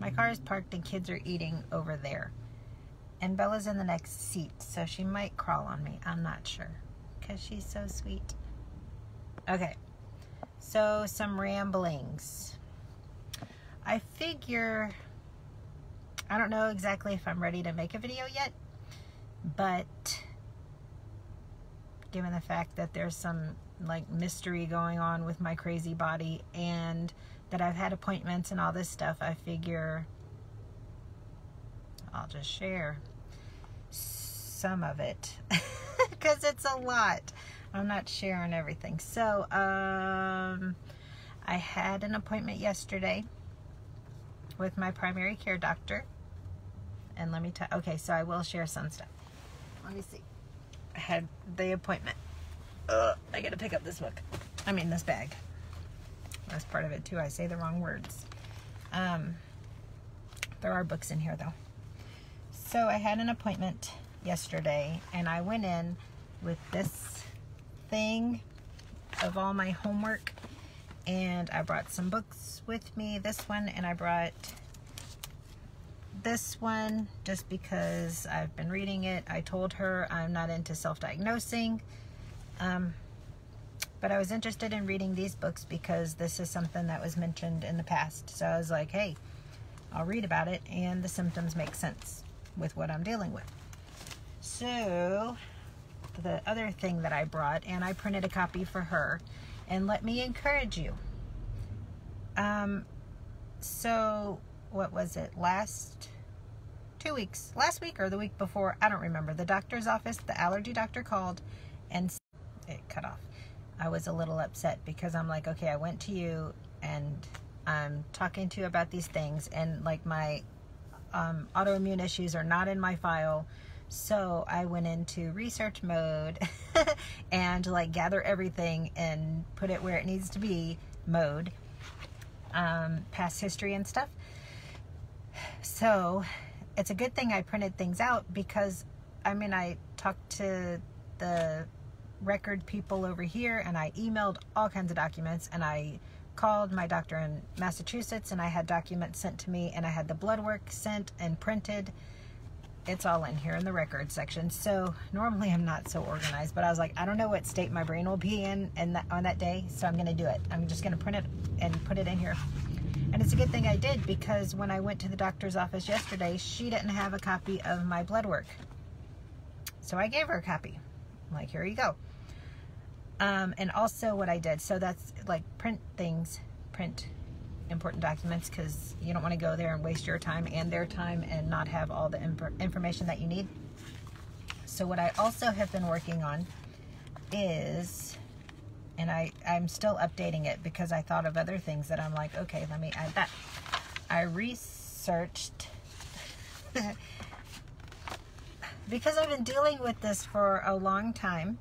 My car is parked and kids are eating over there. And Bella's in the next seat, so she might crawl on me. I'm not sure, because she's so sweet. Okay, so some ramblings. I figure, I don't know exactly if I'm ready to make a video yet, but given the fact that there's some like mystery going on with my crazy body and that I've had appointments and all this stuff, I figure I'll just share some of it because it's a lot. I'm not sharing everything. So I had an appointment yesterday with my primary care doctor, and let me tell, okay, so I will share some stuff. Let me see. I had the appointment. I gotta pick up this book. I mean this bag. That's part of it too. I say the wrong words. There are books in here though. So I had an appointment yesterday, and I went in with this thing of all my homework, and I brought some books with me, this one, and I brought this one just because I've been reading it. I told her I'm not into self-diagnosing, but I was interested in reading these books because this is something that was mentioned in the past. So I was like, hey, I'll read about it, and the symptoms make sense with what I'm dealing with. So the other thing that I brought, and I printed a copy for her, and let me encourage you. So what was it, last week or the week before, I don't remember, the doctor's office, the allergy doctor called, and it cut off. I was a little upset because I'm like, okay, I went to you and I'm talking to you about these things, and like my autoimmune issues are not in my file. So I went into research mode and like gather everything and put it where it needs to be mode, past history and stuff. So it's a good thing I printed things out because, I mean, I talked to the record people over here, and I emailed all kinds of documents, and I called my doctor in Massachusetts, and I had documents sent to me, and I had the blood work sent and printed. It's all in here in the record section. So normally I'm not so organized, but I was like, I don't know what state my brain will be in on that day, so I'm going to do it. I'm just going to print it and put it in here. And it's a good thing I did, because when I went to the doctor's office yesterday, she didn't have a copy of my blood work. So I gave her a copy. I'm like, here you go. And also what I did, so that's like print important documents, because you don't want to go there and waste your time and their time and not have all the information that you need. So what I also have been working on is, and I'm still updating it because I thought of other things that I'm like, okay, let me add that. I researched because I've been dealing with this for a long time.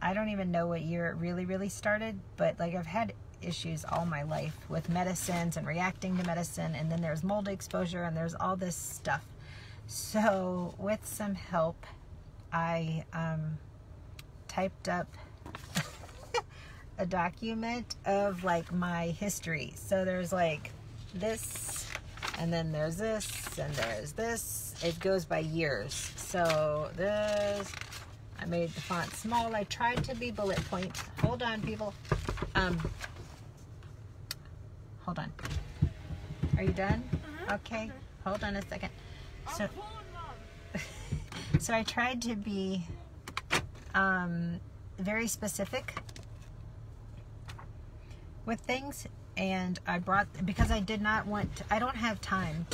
I don't even know what year it really started, but like I've had issues all my life with medicines and reacting to medicine, and then there's mold exposure, and there's all this stuff. So with some help, I typed up a document of like my history. So there's like this, and then there's this, and there's this. It goes by years. So this, I made the font small. I tried to be bullet point. Hold on, people. Hold on. Are you done? Okay. Hold on a second. So, so I tried to be very specific with things, and I brought, because I did not want to, I don't have time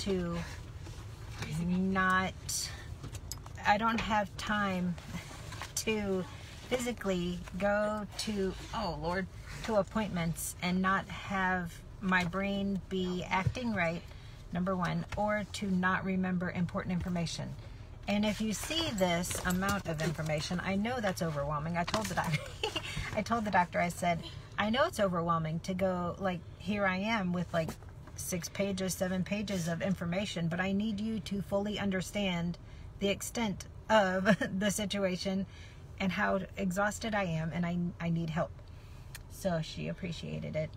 to physically go to, oh Lord, to appointments and not have my brain be acting right, number one, or to not remember important information. And if you see this amount of information, I know that's overwhelming. I told the doctor, I said, I know it's overwhelming to go, like, here I am with like 6 pages, 7 pages of information, but I need you to fully understand the extent of the situation and how exhausted I am, and I need help. So she appreciated it.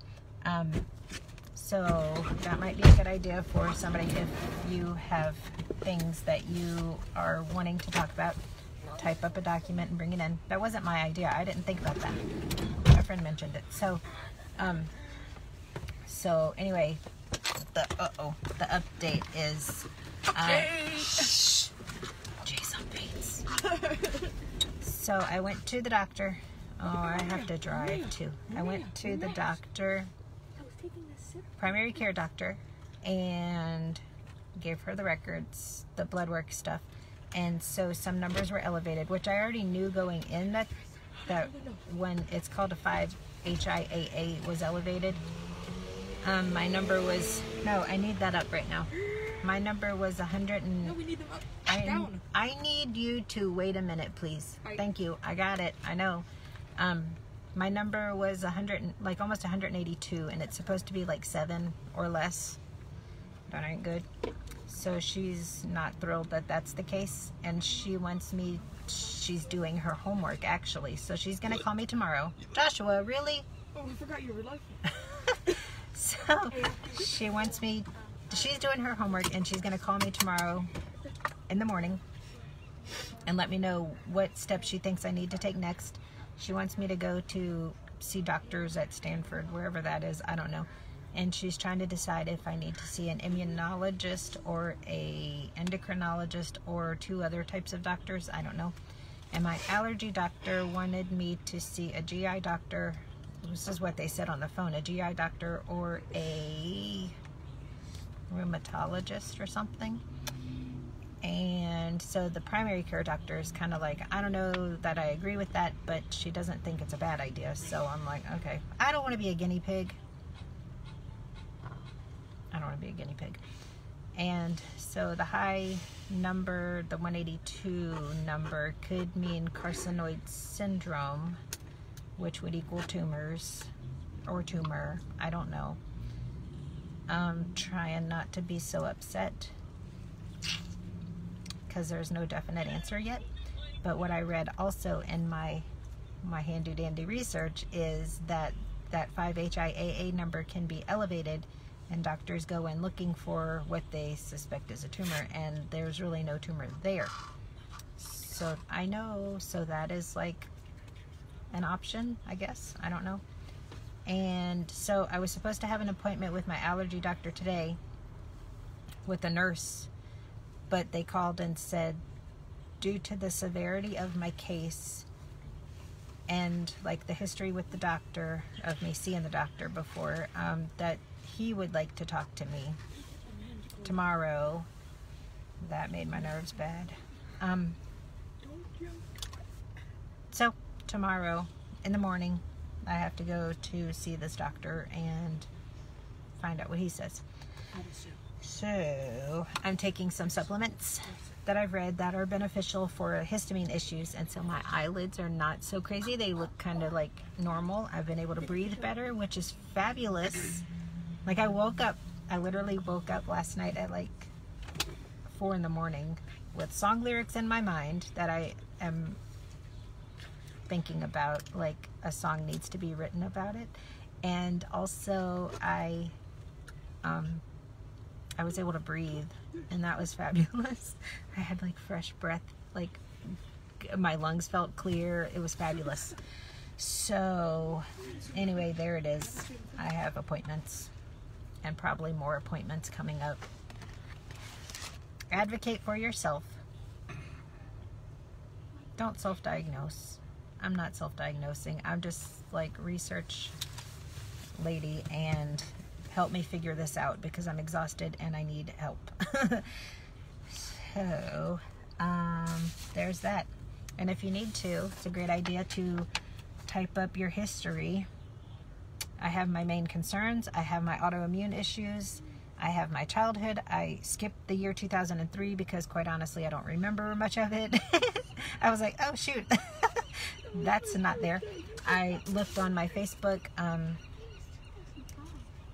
So that might be a good idea for somebody if you have things that you are wanting to talk about. Type up a document and bring it in. That wasn't my idea. I didn't think about that. My friend mentioned it. So anyway, the update is Jason Bates. So I went to the doctor. Oh, I have to drive too. I went to the doctor, primary care doctor, and gave her the records, the blood work stuff. And so some numbers were elevated, which I already knew going in that when it's called a 5-HIAA was elevated. My number was, no, I need that up right now. My number was 100 and... No, we need them up. Down. I need you to wait a minute, please. Thank you. I got it. I know. My number was 100, like almost 182, and it's supposed to be like 7 or less. That ain't good. So she's not thrilled that that's the case, and she wants me, she's doing her homework actually, so she's gonna call me tomorrow. Joshua, really? Oh, I forgot you were live. So she wants me, she's doing her homework, and she's gonna call me tomorrow in the morning and let me know what steps she thinks I need to take next. She wants me to go to see doctors at Stanford, wherever that is, I don't know. And she's trying to decide if I need to see an immunologist or a endocrinologist or 2 other types of doctors. I don't know. And my allergy doctor wanted me to see a GI doctor. This is what they said on the phone, a GI doctor or a rheumatologist or something. And so the primary care doctor is kind of like, I don't know that I agree with that, but she doesn't think it's a bad idea. So I'm like, okay, I don't want to be a guinea pig. I don't want to be a guinea pig. And so the high number, the 182 number, could mean carcinoid syndrome, which would equal tumors or tumor. I don't know. I'm trying not to be so upset because there's no definite answer yet. But what I read also in my handy dandy research is that 5-HIAA number can be elevated, and doctors go in looking for what they suspect is a tumor, and there's really no tumor there. So I know, so that is like an option, I guess. I don't know. And so I was supposed to have an appointment with my allergy doctor today with a nurse, but they called and said, due to the severity of my case and like the history with the doctor, of me seeing the doctor before, that he would like to talk to me tomorrow. That made my nerves bad. So tomorrow in the morning I have to go to see this doctor and find out what he says. So I'm taking some supplements that I've read that are beneficial for histamine issues, and so my eyelids are not so crazy. They look kind of like normal. I've been able to breathe better, which is fabulous. Like I literally woke up last night at like 4 in the morning with song lyrics in my mind that I am thinking about, like a song needs to be written about it. And also I was able to breathe, and that was fabulous. I had like fresh breath, like my lungs felt clear. It was fabulous. So anyway, there it is. I have appointments and probably more appointments coming up. Advocate for yourself. Don't self-diagnose. I'm not self-diagnosing. I'm just like research lady, and help me figure this out because I'm exhausted and I need help. So there's that. And if you need to, it's a great idea to type up your history. I have my main concerns. I have my autoimmune issues. I have my childhood. I skipped the year 2003 because quite honestly I don't remember much of it. I was like, oh shoot, that's not there. I looked on my Facebook,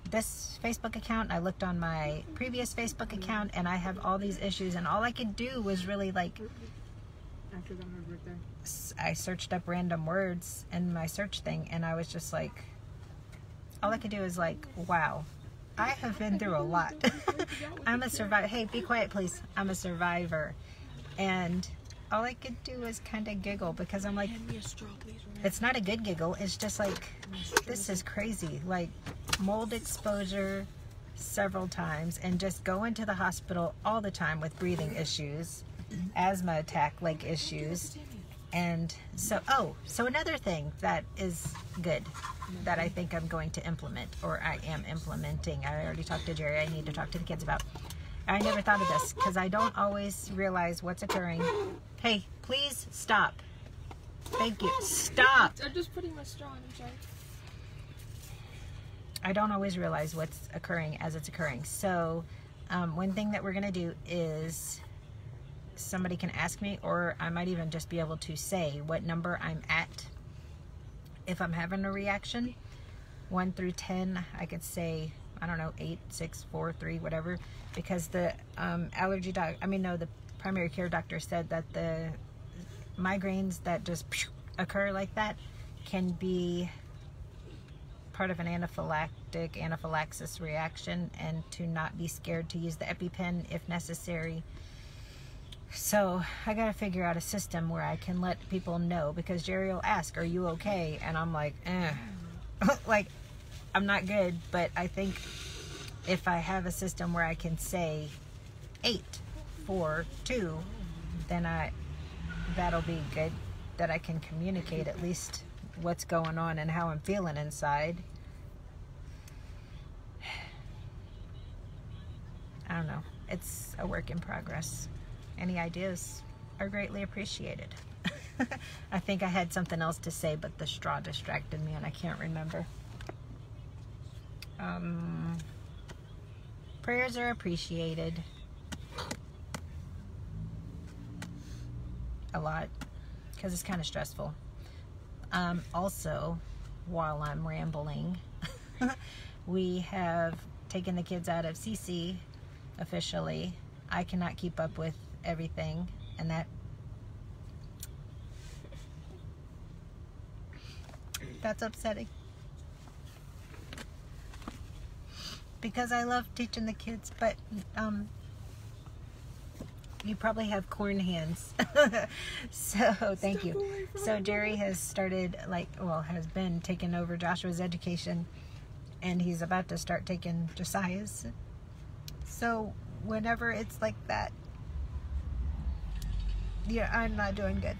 this Facebook account, I looked on my previous Facebook account, and I have all these issues, and all I could do was really like, I searched up random words in my search thing, and I was just like, all I could do is like, wow, I have been through a lot. I'm a survivor. Hey, be quiet, please. I'm a survivor. And all I could do was kind of giggle because I'm like, it's not a good giggle. It's just like, this is crazy. Like, mold exposure several times and just going to the hospital all the time with breathing issues, asthma attack like issues. And so, so another thing that is good that I think I'm going to implement, or I am implementing, I already talked to Jerry, I need to talk to the kids about. I never thought of this because I don't always realize what's occurring. Hey, please stop. Thank you. Stop. I'm just putting my straw in, I'm sorry. I don't always realize what's occurring as it's occurring. So one thing that we're going to do is somebody can ask me, or I might even just be able to say what number I'm at if I'm having a reaction. 1 through 10, I could say, I don't know, 8, 6, 4, 3, whatever, because the the primary care doctor said that the migraines that just occur like that can be part of an anaphylaxis reaction, and to not be scared to use the EpiPen if necessary. So I gotta figure out a system where I can let people know, because Jerry will ask, are you okay? And I'm like, like, I'm not good. But I think if I have a system where I can say 8, 4, 2, then that'll be good, that I can communicate at least what's going on and how I'm feeling inside. I don't know. It's a work in progress. Any ideas are greatly appreciated. I think I had something else to say, but the straw distracted me and I can't remember. Prayers are appreciated. A lot, because it's kind of stressful. Also, while I'm rambling, we have taken the kids out of CC officially. I cannot keep up with everything, and that's upsetting, because I love teaching the kids, but you probably have corn hands. So thank you. So Jerry has started, has been taking over Joshua's education, and he's about to start taking Josiah's. So whenever it's like that, yeah, I'm not doing good.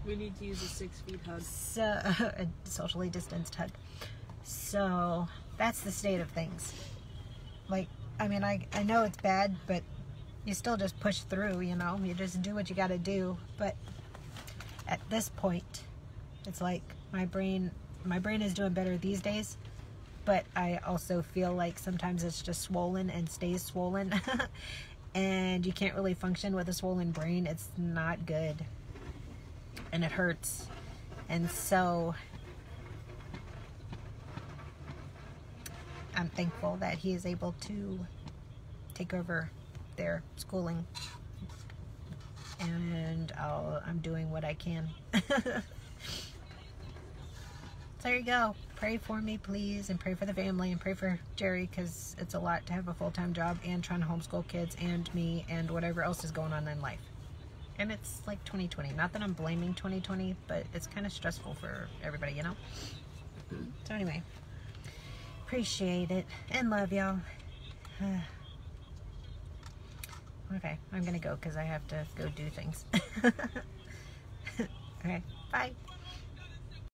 We need to use a 6 feet hug. So a socially distanced hug. So that's the state of things. Like, I mean, I know it's bad, but you still just push through, you know? You just do what you gotta do. But at this point, it's like my brain is doing better these days, but I also feel like sometimes it's just swollen and stays swollen. And you can't really function with a swollen brain. It's not good. And it hurts. And so I'm thankful that he is able to take over their schooling. And I'm doing what I can. So there you go. Pray for me, please, and pray for the family, and pray for Jerry, because it's a lot to have a full-time job and trying to homeschool kids and me and whatever else is going on in life. And it's like 2020. Not that I'm blaming 2020, but it's kind of stressful for everybody, you know? So anyway, appreciate it and love y'all. Okay, I'm going to go because I have to go do things. Okay, bye.